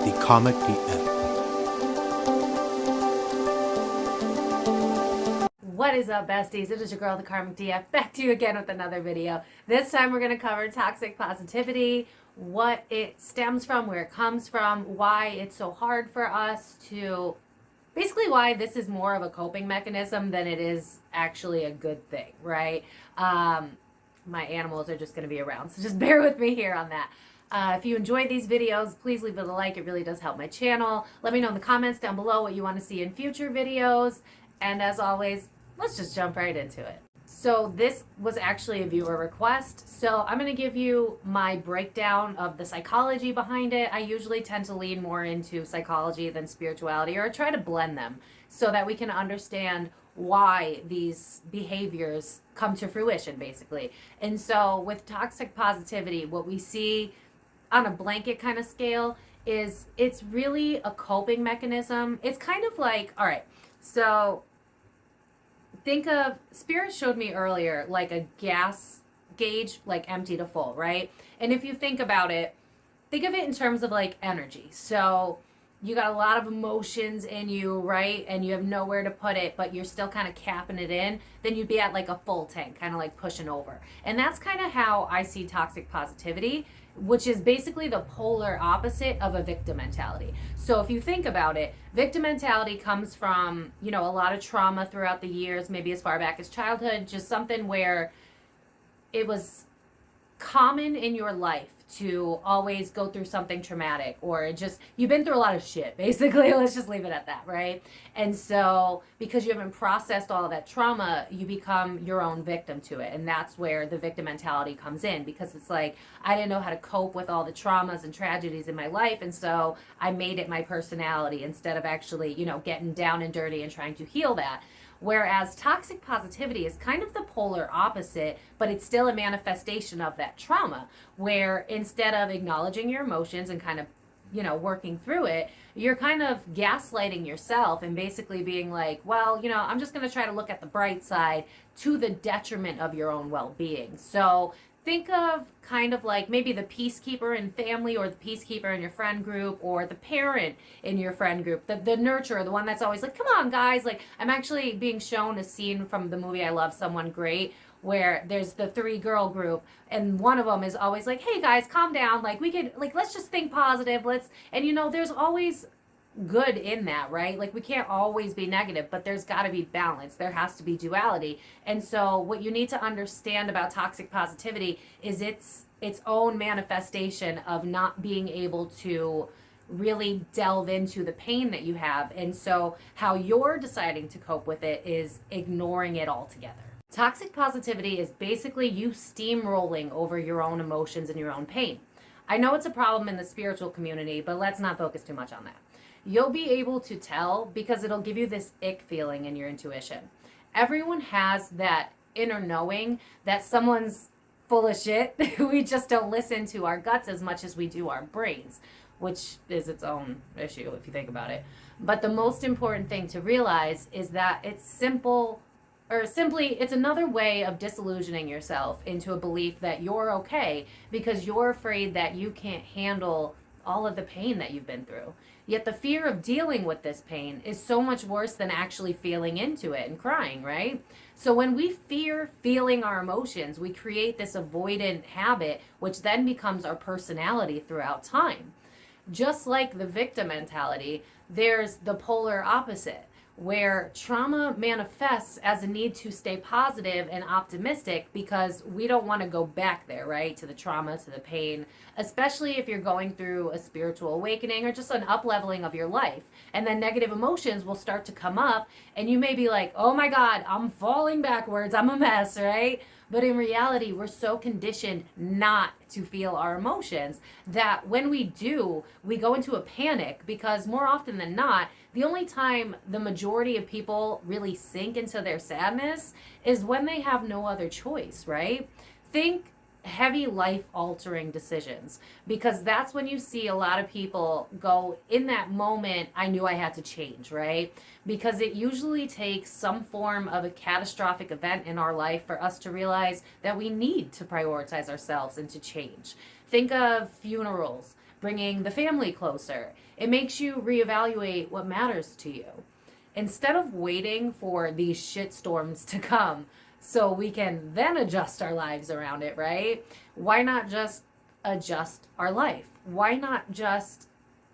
the Comic DF. What is up, besties? It is your girl, the Karmic DF, back to you again with another video. This time we're going to cover toxic positivity, what it stems from, where it comes from, why it's so hard for us to, basically why this is more of a coping mechanism than it is actually a good thing, right? My animals are just going to be around, so just bear with me here on that. If you enjoyed these videos, please leave it a like. It really does help my channel. Let me know in the comments down below what you want to see in future videos. And as always, let's just jump right into it. So this was actually a viewer request. So I'm going to give you my breakdown of the psychology behind it. I usually tend to lean more into psychology than spirituality, or try to blend them so that we can understand why these behaviors come to fruition, basically. And so with toxic positivity, what we see on a blanket kind of scale is it's really a coping mechanism. It's kind of like, all right, so think of, Spirit showed me earlier, like a gas gauge, like empty to full, right? And if you think about it, think of it in terms of like energy. So you got a lot of emotions in you, right? And you have nowhere to put it, but you're still kind of capping it in. Then you'd be at like a full tank, kind of like pushing over. And that's kind of how I see toxic positivity, which is basically the polar opposite of a victim mentality. So if you think about it, victim mentality comes from, you know, a lot of trauma throughout the years, maybe as far back as childhood, just something where it was common in your life to always go through something traumatic, or just you've been through a lot of shit, basically. Let's just leave it at that, right? And so because you haven't processed all of that trauma, you become your own victim to it. And that's where the victim mentality comes in, because it's like, I didn't know how to cope with all the traumas and tragedies in my life, and so I made it my personality instead of actually, you know, getting down and dirty and trying to heal that. Whereas toxic positivity is kind of the polar opposite, but it's still a manifestation of that trauma, where instead of acknowledging your emotions and kind of, you know, working through it, you're kind of gaslighting yourself and basically being like, well, you know, I'm just going to try to look at the bright side, to the detriment of your own well-being. So think of kind of like maybe the peacekeeper in family, or the peacekeeper in your friend group, or the parent in your friend group, the nurturer, the one that's always like, come on guys. Like, I'm actually being shown a scene from the movie I Love Someone Great, where there's the 3-girl group, and one of them is always like, hey guys, calm down, like we could, like, let's just think positive, and you know, there's always good in that, right? Like, we can't always be negative, but there's got to be balance. There has to be duality. And so what you need to understand about toxic positivity is its own manifestation of not being able to really delve into the pain that you have. And so how you're deciding to cope with it is ignoring it altogether. Toxic positivity is basically you steamrolling over your own emotions and your own pain. I know it's a problem in the spiritual community, but let's not focus too much on that. You'll be able to tell because it'll give you this ick feeling in your intuition. Everyone has that inner knowing that someone's full of shit. We just don't listen to our guts as much as we do our brains, which is its own issue if you think about it. But the most important thing to realize is that it's simple, or simply, it's another way of disillusioning yourself into a belief that you're okay because you're afraid that you can't handle all of the pain that you've been through. Yet the fear of dealing with this pain is so much worse than actually feeling into it and crying, right? So when we fear feeling our emotions, we create this avoidant habit, which then becomes our personality throughout time. Just like the victim mentality, there's the polar opposite, where trauma manifests as a need to stay positive and optimistic because we don't want to go back there, right? To the trauma, to the pain, especially if you're going through a spiritual awakening or just an up-leveling of your life. And then negative emotions will start to come up, and you may be like, oh my God, I'm falling backwards, I'm a mess, right? But in reality, we're so conditioned not to feel our emotions that when we do, we go into a panic, because more often than not, the only time the majority of people really sink into their sadness is when they have no other choice, right? Think heavy life-altering decisions, because that's when you see a lot of people go, in that moment, I knew I had to change, right? Because it usually takes some form of a catastrophic event in our life for us to realize that we need to prioritize ourselves and to change. Think of funerals. bringing the family closer. It makes you reevaluate what matters to you. Instead of waiting for these shit storms to come so we can then adjust our lives around it, right? Why not just adjust our life? Why not just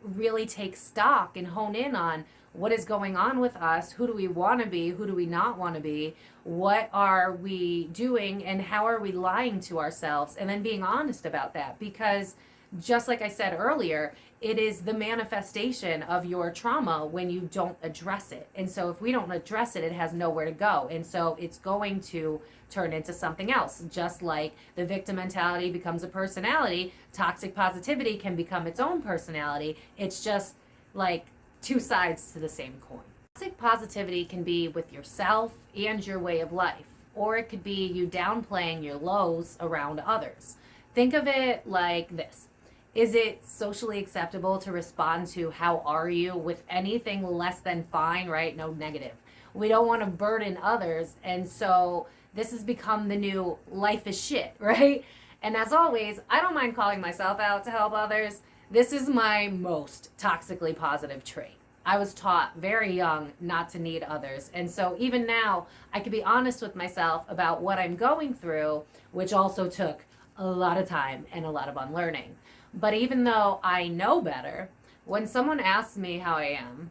really take stock and hone in on what is going on with us? Who do we want to be? Who do we not want to be? What are we doing and how are we lying to ourselves? And then being honest about that, because just like I said earlier, it is the manifestation of your trauma when you don't address it. And so if we don't address it, it has nowhere to go. And so it's going to turn into something else. Just like the victim mentality becomes a personality, toxic positivity can become its own personality. It's just like two sides to the same coin. Toxic positivity can be with yourself and your way of life, or it could be you downplaying your lows around others. Think of it like this. Is it socially acceptable to respond to how are you with anything less than fine, right? No negative. We don't want to burden others. And so this has become the new life is shit, right? And as always, I don't mind calling myself out to help others. This is my most toxically positive trait. I was taught very young not to need others. And so even now, I can be honest with myself about what I'm going through, which also took a lot of time and a lot of unlearning. But even though I know better, when someone asks me how I am,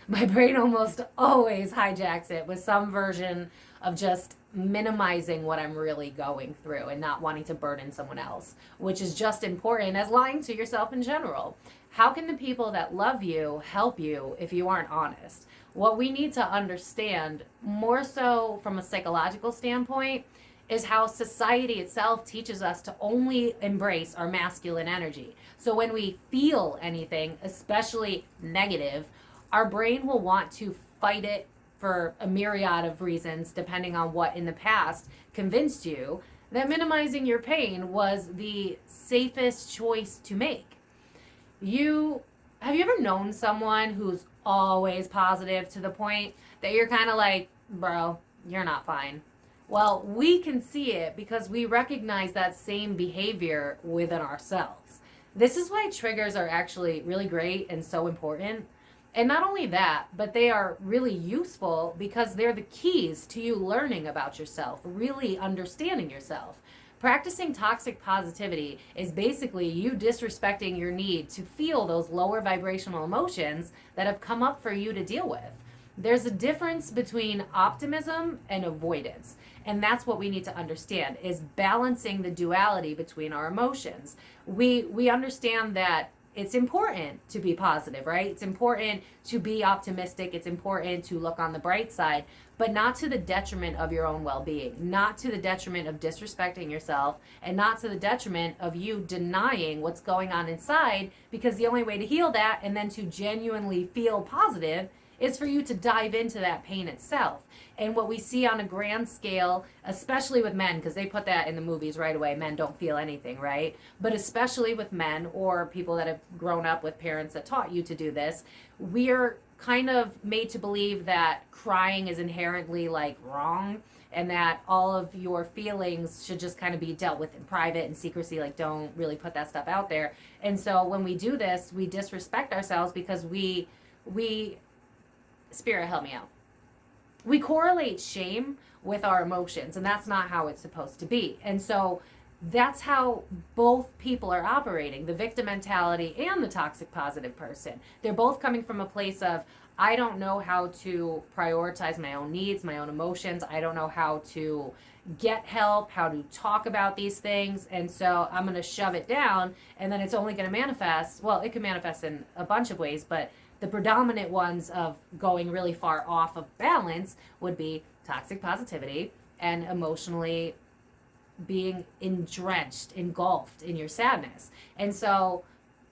my brain almost always hijacks it with some version of just minimizing what I'm really going through and not wanting to burden someone else, which is just important as lying to yourself in general. How can the people that love you help you if you aren't honest? What we need to understand, more so from a psychological standpoint, is how society itself teaches us to only embrace our masculine energy. So when we feel anything, especially negative, our brain will want to fight it for a myriad of reasons, depending on what in the past convinced you that minimizing your pain was the safest choice to make. Have you ever known someone who's always positive to the point that you're kind of like, bro, you're not fine? Well, we can see it because we recognize that same behavior within ourselves. This is why triggers are actually really great and so important. And not only that, but they are really useful because they're the keys to you learning about yourself, really understanding yourself. Practicing toxic positivity is basically you disrespecting your need to feel those lower vibrational emotions that have come up for you to deal with. There's a difference between optimism and avoidance. And that's what we need to understand, is balancing the duality between our emotions. We understand that it's important to be positive, right? It's important to be optimistic. It's important to look on the bright side, but not to the detriment of your own well-being, not to the detriment of disrespecting yourself, and not to the detriment of you denying what's going on inside, because the only way to heal that and then to genuinely feel positive is for you to dive into that pain itself. And what we see on a grand scale, especially with men, because they put that in the movies right away, men don't feel anything, right? But especially with men or people that have grown up with parents that taught you to do this, we're kind of made to believe that crying is inherently like wrong, and that all of your feelings should just kind of be dealt with in private and secrecy, like don't really put that stuff out there. And so when we do this, we disrespect ourselves because we Spirit, help me out. We correlate shame with our emotions, and that's not how it's supposed to be. And so that's how both people are operating, the victim mentality and the toxic positive person. They're both coming from a place of, I don't know how to prioritize my own needs, my own emotions. I don't know how to get help, how to talk about these things. And so I'm going to shove it down, and then it's only going to manifest. Well, it can manifest in a bunch of ways, but the predominant ones of going really far off of balance would be toxic positivity and emotionally being engulfed in your sadness. And so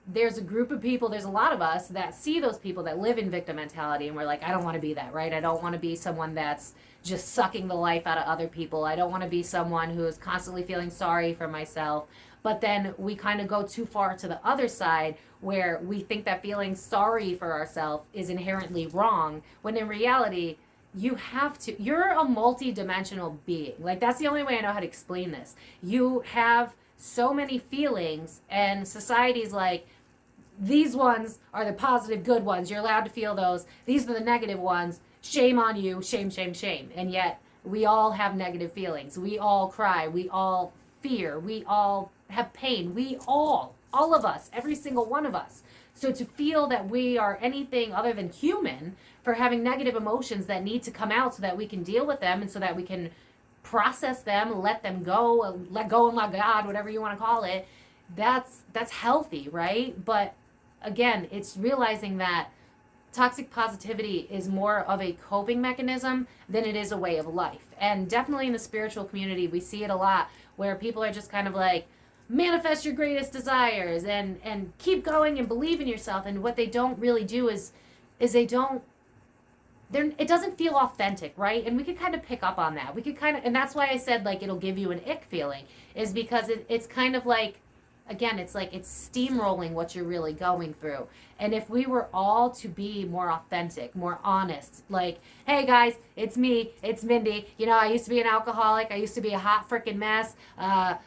there's a group of people, there's a lot of us that see those people that live in victim mentality, and we're like, I don't want to be that, right? I don't want to be someone that's just sucking the life out of other people. I don't want to be someone who is constantly feeling sorry for myself. But then we kind of go too far to the other side where we think that feeling sorry for ourselves is inherently wrong, when in reality, you're a multi-dimensional being. Like, that's the only way I know how to explain this. You have so many feelings, and society's like, these ones are the positive, good ones. You're allowed to feel those. These are the negative ones. Shame on you. Shame, shame, shame. And yet we all have negative feelings. We all cry. We all fear. We all have pain. We all of us, every single one of us. So to feel that we are anything other than human for having negative emotions that need to come out so that we can deal with them and so that we can process them, let them go, let go and let God, whatever you want to call it, that's healthy, right? But again, it's realizing that toxic positivity is more of a coping mechanism than it is a way of life. And definitely in the spiritual community, we see it a lot where people are just kind of like, manifest your greatest desires and keep going and believe in yourself. And what they don't really do is it doesn't feel authentic, right? And we could kind of pick up on that. We could kind of, and that's why I said like it'll give you an ick feeling, is because it's kind of like, again, it's like it's steamrolling what you're really going through. And if we were all to be more authentic, more honest, like, hey guys, it's me, it's Mindy. You know, I used to be an alcoholic. I used to be a hot freaking mess. I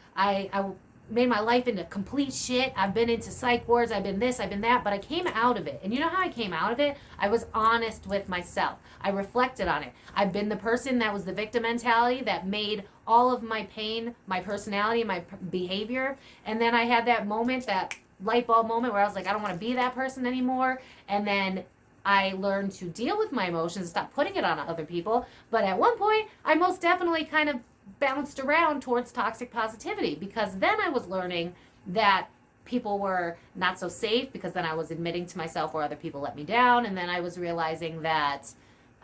made my life into complete shit. I've been into psych wards. I've been this, I've been that, but I came out of it. And you know how I came out of it? I was honest with myself. I reflected on it. I've been the person that was the victim mentality that made all of my pain, my personality, my behavior. And then I had that moment, that light bulb moment where I was like, I don't want to be that person anymore. And then I learned to deal with my emotions and stop putting it on other people. But at one point, I most definitely kind of bounced around towards toxic positivity, because then I was learning that people were not so safe, because then I was admitting to myself where other people let me down, and then I was realizing that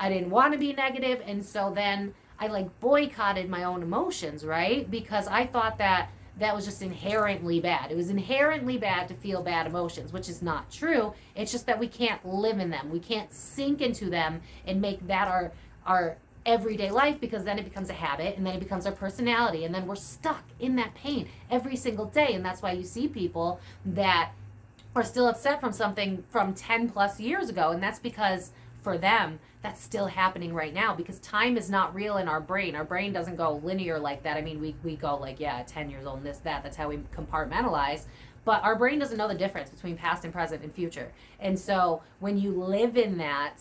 I didn't want to be negative, and so then I like boycotted my own emotions, right? Because I thought that was just inherently bad. It was inherently bad to feel bad emotions, which is not true. It's just that we can't live in them. We can't sink into them and make that our everyday life, because then it becomes a habit, and then it becomes our personality, and then we're stuck in that pain every single day. And that's why you see people that are still upset from something from 10 plus years ago, and that's because for them that's still happening right now, because time is not real in our brain. Our brain doesn't go linear like that. I mean, we go like, yeah, 10 years old and this, that's how we compartmentalize. But our brain doesn't know the difference between past and present and future. And so when you live in that,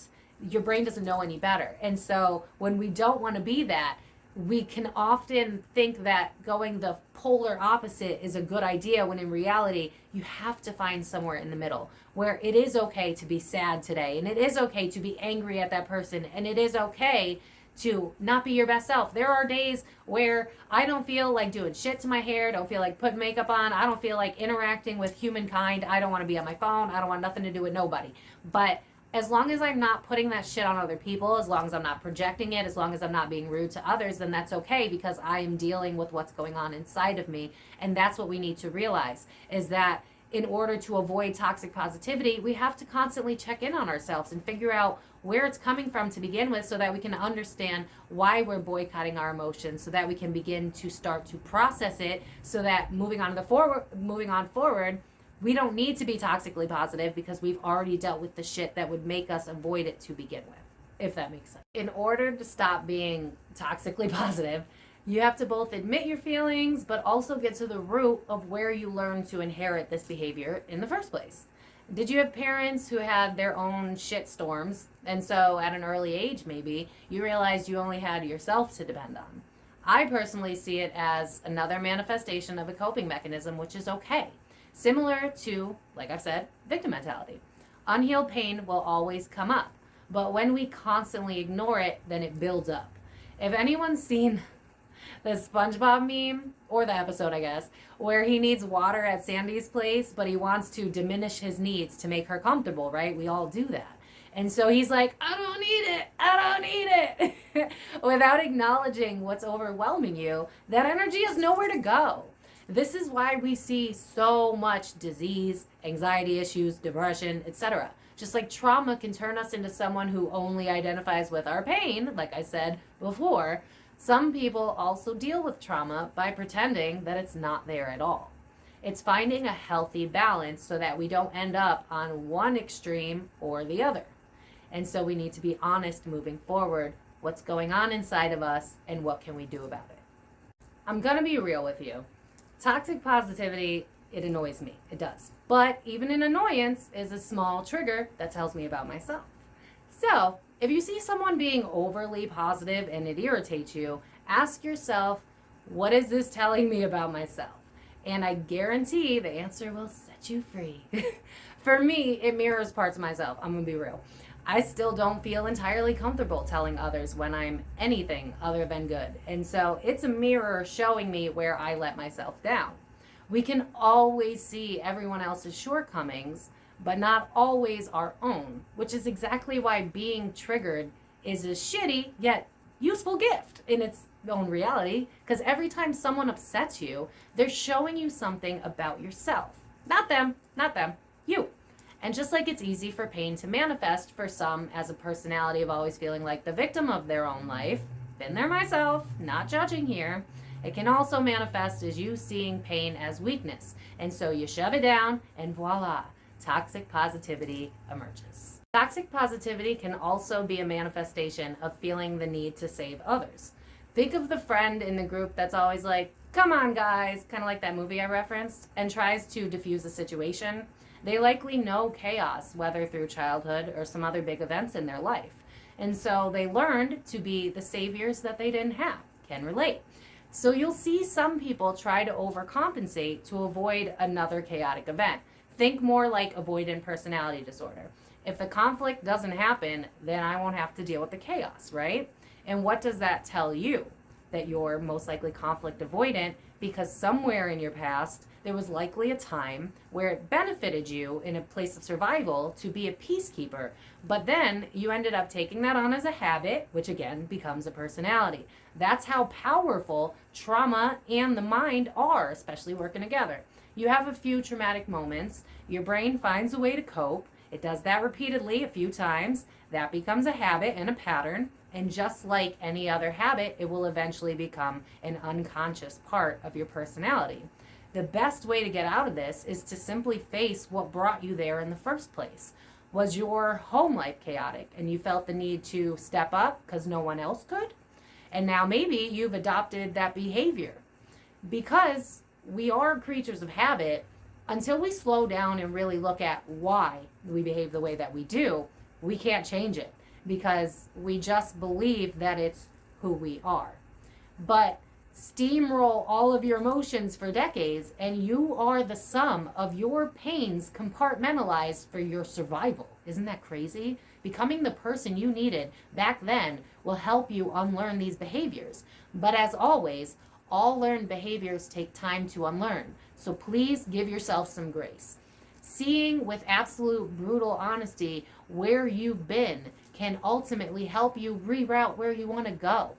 your brain doesn't know any better. And so when we don't want to be that, we can often think that going the polar opposite is a good idea, when in reality, you have to find somewhere in the middle where it is okay to be sad today, and it is okay to be angry at that person, and it is okay to not be your best self. There are days where I don't feel like doing shit to my hair, don't feel like putting makeup on, I don't feel like interacting with humankind, I don't want to be on my phone, I don't want nothing to do with nobody. But as long as I'm not putting that shit on other people, as long as I'm not projecting it, as long as I'm not being rude to others, then that's okay, because I am dealing with what's going on inside of me. And that's what we need to realize, is that in order to avoid toxic positivity, we have to constantly check in on ourselves and figure out where it's coming from to begin with, so that we can understand why we're boycotting our emotions, so that we can begin to start to process it, so that moving on forward, we don't need to be toxically positive, because we've already dealt with the shit that would make us avoid it to begin with, if that makes sense. In order to stop being toxically positive, you have to both admit your feelings, but also get to the root of where you learned to inherit this behavior in the first place. Did you have parents who had their own shit storms, and so at an early age maybe, you realized you only had yourself to depend on? I personally see it as another manifestation of a coping mechanism, which is okay. Similar to, like I said, victim mentality. Unhealed pain will always come up, but when we constantly ignore it, then it builds up. If anyone's seen the SpongeBob meme, or the episode, I guess, where he needs water at Sandy's place, but he wants to diminish his needs to make her comfortable, right? We all do that. And so he's like, I don't need it, without acknowledging what's overwhelming you. That energy has nowhere to go. This is why we see so much disease, anxiety issues, depression, etc. Just like trauma can turn us into someone who only identifies with our pain, like I said before, some people also deal with trauma by pretending that it's not there at all. It's finding a healthy balance so that we don't end up on one extreme or the other. And so we need to be honest moving forward, what's going on inside of us and what can we do about it. I'm going to be real with you. Toxic positivity it annoys me. It does. But even an annoyance is a small trigger that tells me about myself. So if you see someone being overly positive and it irritates you, ask yourself, what is this telling me about myself? And I guarantee the answer will set you free. For me, it mirrors parts of myself. I'm going to be real. I still don't feel entirely comfortable telling others when I'm anything other than good. And so it's a mirror showing me where I let myself down. We can always see everyone else's shortcomings, but not always our own, which is exactly why being triggered is a shitty yet useful gift in its own reality, because every time someone upsets you, they're showing you something about yourself. Not them, you. And just like it's easy for pain to manifest for some as a personality of always feeling like the victim of their own life, been there myself, not judging here, it can also manifest as you seeing pain as weakness. And so you shove it down and voila, toxic positivity emerges. Toxic positivity can also be a manifestation of feeling the need to save others. Think of the friend in the group that's always like, come on guys, kind of like that movie I referenced, and tries to diffuse a situation. They likely know chaos, whether through childhood or some other big events in their life. And so they learned to be the saviors that they didn't have. Can relate. So you'll see some people try to overcompensate to avoid another chaotic event. Think more like avoidant personality disorder. If the conflict doesn't happen, then I won't have to deal with the chaos, right? And what does that tell you? That you're most likely conflict avoidant because somewhere in your past, there was likely a time where it benefited you in a place of survival to be a peacekeeper. But then you ended up taking that on as a habit, which again becomes a personality. That's how powerful trauma and the mind are, especially working together. You have a few traumatic moments. Your brain finds a way to cope. It does that repeatedly a few times. That becomes a habit and a pattern. And just like any other habit, it will eventually become an unconscious part of your personality. The best way to get out of this is to simply face what brought you there in the first place. Was your home life chaotic and you felt the need to step up because no one else could? And now maybe you've adopted that behavior. Because we are creatures of habit, until we slow down and really look at why we behave the way that we do, we can't change it because we just believe that it's who we are. But steamroll all of your emotions for decades and you are the sum of your pains compartmentalized for your survival. Isn't that crazy? Becoming the person you needed back then will help you unlearn these behaviors. But as always, all learned behaviors take time to unlearn. So please give yourself some grace. Seeing with absolute brutal honesty where you've been can ultimately help you reroute where you want to go.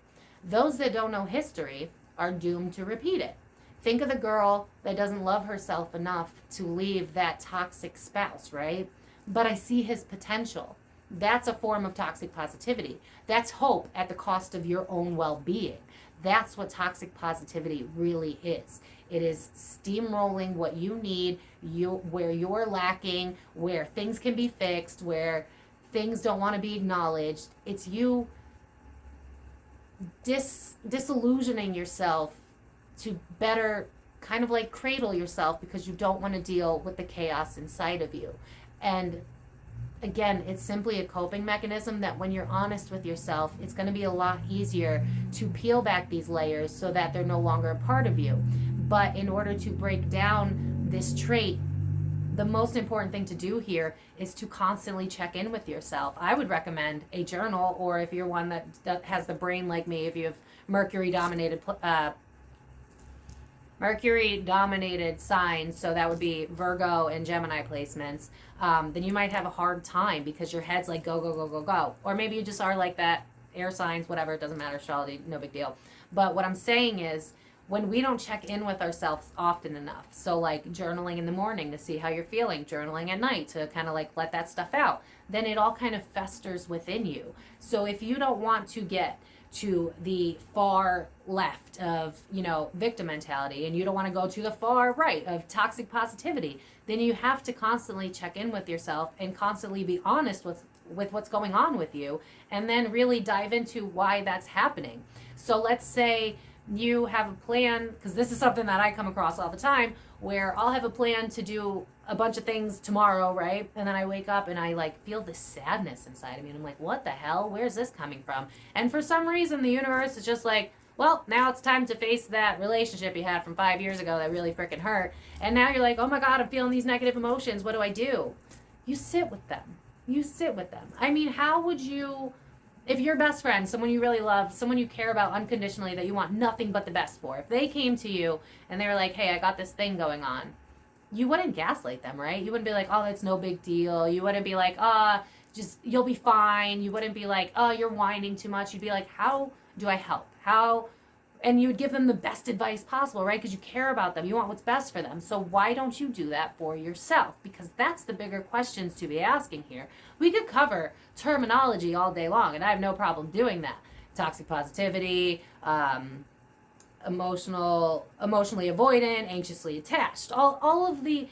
Those that don't know history are doomed to repeat it. Think of the girl that doesn't love herself enough to leave that toxic spouse, right? But I see his potential. That's a form of toxic positivity. That's hope at the cost of your own well-being. That's what toxic positivity really is. It is steamrolling what you need, where you're lacking, where things can be fixed, where things don't want to be acknowledged. It's you disillusioning yourself to better kind of like cradle yourself because you don't want to deal with the chaos inside of you. And again, it's simply a coping mechanism that when you're honest with yourself, it's going to be a lot easier to peel back these layers so that they're no longer a part of you. But in order to break down this trait, the most important thing to do here is to constantly check in with yourself. I would recommend a journal, or if you're one that has the brain like me, if you have Mercury-dominated signs, so that would be Virgo and Gemini placements, then you might have a hard time because your head's like go, go, go, go, go. Or maybe you just are like that, air signs, whatever, it doesn't matter, astrology, no big deal. But what I'm saying is, when we don't check in with ourselves often enough, so like journaling in the morning to see how you're feeling, journaling at night to kind of like let that stuff out, then it all kind of festers within you. So if you don't want to get to the far left of, victim mentality, and you don't want to go to the far right of toxic positivity, then you have to constantly check in with yourself and constantly be honest with what's going on with you, and then really dive into why that's happening. So let's say you have a plan, because this is something that I come across all the time, where I'll have a plan to do a bunch of things tomorrow, right? And then I wake up and I like feel this sadness inside of me. And I'm like, what the hell? Where's this coming from? And for some reason, the universe is just like, well, now it's time to face that relationship you had from 5 years ago that really freaking hurt. And now you're like, oh my God, I'm feeling these negative emotions. What do? You sit with them. You sit with them. I mean, how would you, if your best friend, someone you really love, someone you care about unconditionally, that you want nothing but the best for, if they came to you and they were like, hey, I got this thing going on, you wouldn't gaslight them, right? You wouldn't be like, oh, that's no big deal. You wouldn't be like, just, you'll be fine. You wouldn't be like, oh, you're whining too much. You'd be like, how do I help? How? And you would give them the best advice possible, right? Because you care about them. You want what's best for them. So why don't you do that for yourself? Because that's the bigger questions to be asking here. We could cover terminology all day long, and I have no problem doing that. Toxic positivity, emotionally avoidant, anxiously attached. All of the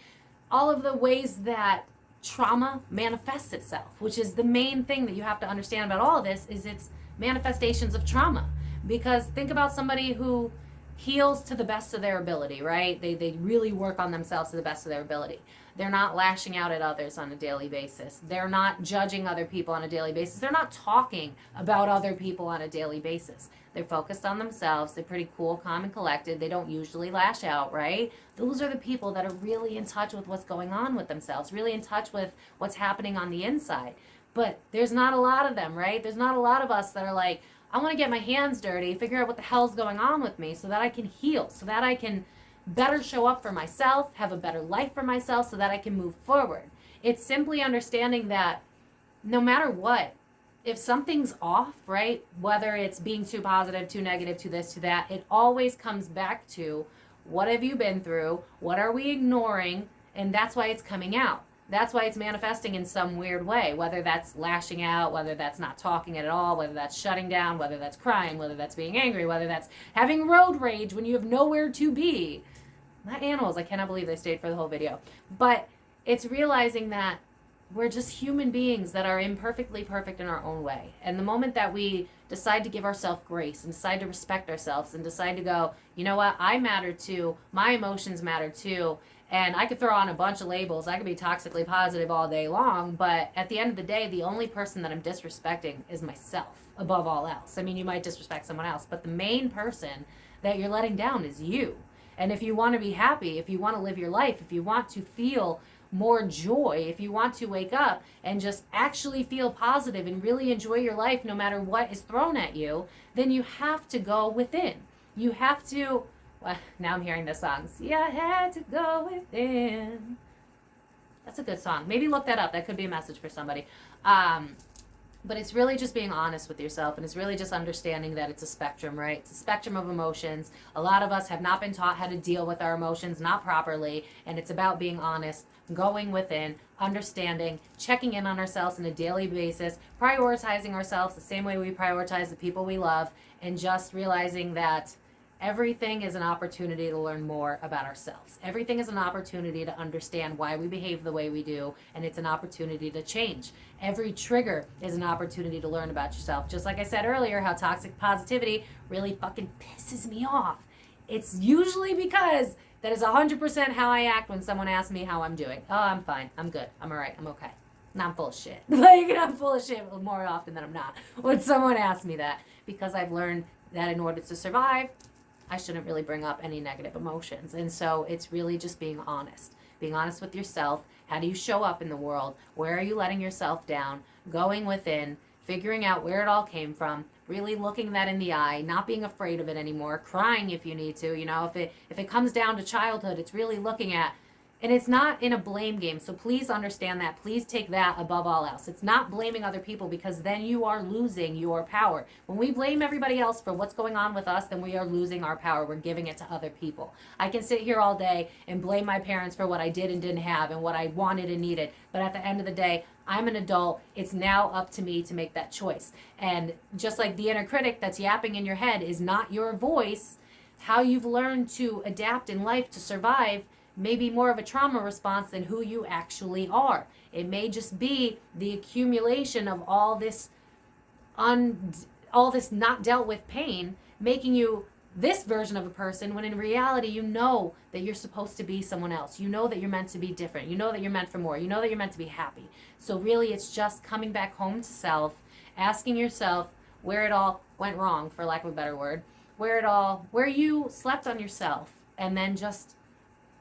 ways that trauma manifests itself, which is the main thing that you have to understand about all of this, is it's manifestations of trauma. Because think about somebody who heals to the best of their ability, right? They really work on themselves to the best of their ability. They're not lashing out at others on a daily basis. They're not judging other people on a daily basis. They're not talking about other people on a daily basis. They're focused on themselves. They're pretty cool, calm, and collected. They don't usually lash out, right? Those are the people that are really in touch with what's going on with themselves, really in touch with what's happening on the inside. But there's not a lot of them, right? There's not a lot of us that are like, I want to get my hands dirty, figure out what the hell's going on with me so that I can heal, so that I can better show up for myself, have a better life for myself, so that I can move forward. It's simply understanding that no matter what, if something's off, right, whether it's being too positive, too negative, too this, too that, it always comes back to what have you been through, what are we ignoring, and that's why it's coming out. That's why it's manifesting in some weird way, whether that's lashing out, whether that's not talking at all, whether that's shutting down, whether that's crying, whether that's being angry, whether that's having road rage when you have nowhere to be. Not animals. I cannot believe they stayed for the whole video. But it's realizing that we're just human beings that are imperfectly perfect in our own way. And the moment that we decide to give ourselves grace and decide to respect ourselves and decide to go, you know what, I matter too, my emotions matter too, and I could throw on a bunch of labels. I could be toxically positive all day long, but at the end of the day, the only person that I'm disrespecting is myself above all else. I mean, you might disrespect someone else, but the main person that you're letting down is you. And if you want to be happy, if you want to live your life, if you want to feel more joy, if you want to wake up and just actually feel positive and really enjoy your life no matter what is thrown at you, then you have to go within. You have to, well, now I'm hearing the song. See, I had to go within. That's a good song. Maybe look that up. That could be a message for somebody. But it's really just being honest with yourself, and it's really just understanding that it's a spectrum, right? It's a spectrum of emotions. A lot of us have not been taught how to deal with our emotions, not properly, and it's about being honest, going within, understanding, checking in on ourselves on a daily basis, prioritizing ourselves the same way we prioritize the people we love, and just realizing that everything is an opportunity to learn more about ourselves. Everything is an opportunity to understand why we behave the way we do, and it's an opportunity to change. Every trigger is an opportunity to learn about yourself. Just like I said earlier, how toxic positivity really fucking pisses me off. It's usually because that is 100% how I act when someone asks me how I'm doing. Oh, I'm fine. I'm good. I'm all right. I'm okay. And I'm full of shit. I'm full of shit more often than I'm not when someone asks me that, because I've learned that in order to survive, I shouldn't really bring up any negative emotions. And so it's really just being honest with yourself. How do you show up in the world? Where are you letting yourself down? Going within, figuring out where it all came from, really looking that in the eye, not being afraid of it anymore, crying if you need to. You know, if it comes down to childhood, it's really looking at, and it's not in a blame game. So please understand that. Please take that above all else. It's not blaming other people, because then you are losing your power. When we blame everybody else for what's going on with us, then we are losing our power. We're giving it to other people. I can sit here all day and blame my parents for what I did and didn't have and what I wanted and needed. But at the end of the day, I'm an adult. It's now up to me to make that choice. And just like the inner critic that's yapping in your head is not your voice, how you've learned to adapt in life to survive may be more of a trauma response than who you actually are. It may just be the accumulation of all this not dealt with pain, making you this version of a person, when in reality you know that you're supposed to be someone else. You know that you're meant to be different. You know that you're meant for more. You know that you're meant to be happy. So really it's just coming back home to self, asking yourself where it all went wrong, for lack of a better word, where you slept on yourself, and then just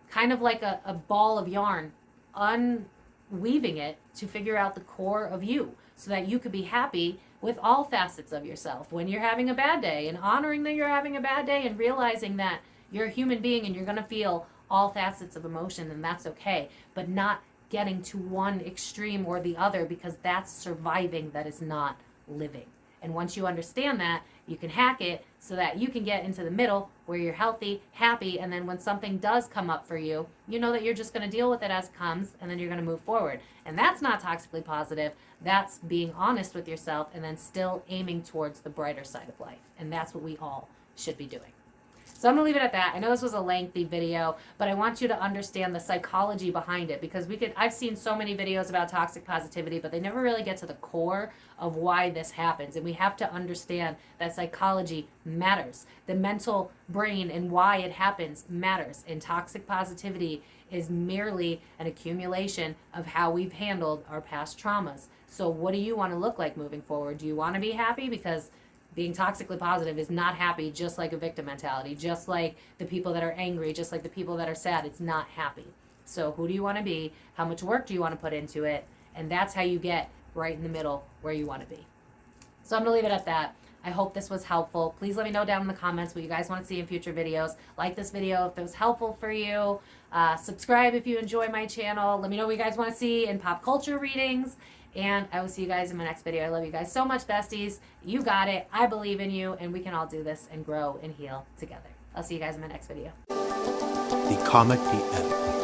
kind of like a ball of yarn, unweaving it to figure out the core of you so that you could be happy with all facets of yourself when you're having a bad day, and honoring that you're having a bad day and realizing that you're a human being and you're going to feel all facets of emotion, and that's okay, but not getting to one extreme or the other, because that's surviving, that is not living. And once you understand that, you can hack it so that you can get into the middle where you're healthy, happy, and then when something does come up for you, you know that you're just going to deal with it as it comes, and then you're going to move forward. And that's not toxically positive. That's being honest with yourself and then still aiming towards the brighter side of life. And that's what we all should be doing. So I'm going to leave it at that. I know this was a lengthy video, but I want you to understand the psychology behind it, because I've seen so many videos about toxic positivity, but they never really get to the core of why this happens. And we have to understand that psychology matters. The mental brain and why it happens matters. And toxic positivity is merely an accumulation of how we've handled our past traumas. So what do you want to look like moving forward? Do you want to be happy? Because being toxically positive is not happy, just like a victim mentality, just like the people that are angry, just like the people that are sad. It's not happy. So who do you want to be? How much work do you want to put into it? And that's how you get right in the middle where you want to be. So I'm going to leave it at that. I hope this was helpful. Please let me know down in the comments what you guys want to see in future videos. Like this video if it was helpful for you. Subscribe if you enjoy my channel. Let me know what you guys want to see in pop culture readings. And I will see you guys in my next video. I love you guys so much, besties. You got it. I believe in you, and we can all do this and grow and heal together. I'll see you guys in my next video. The Comic PM.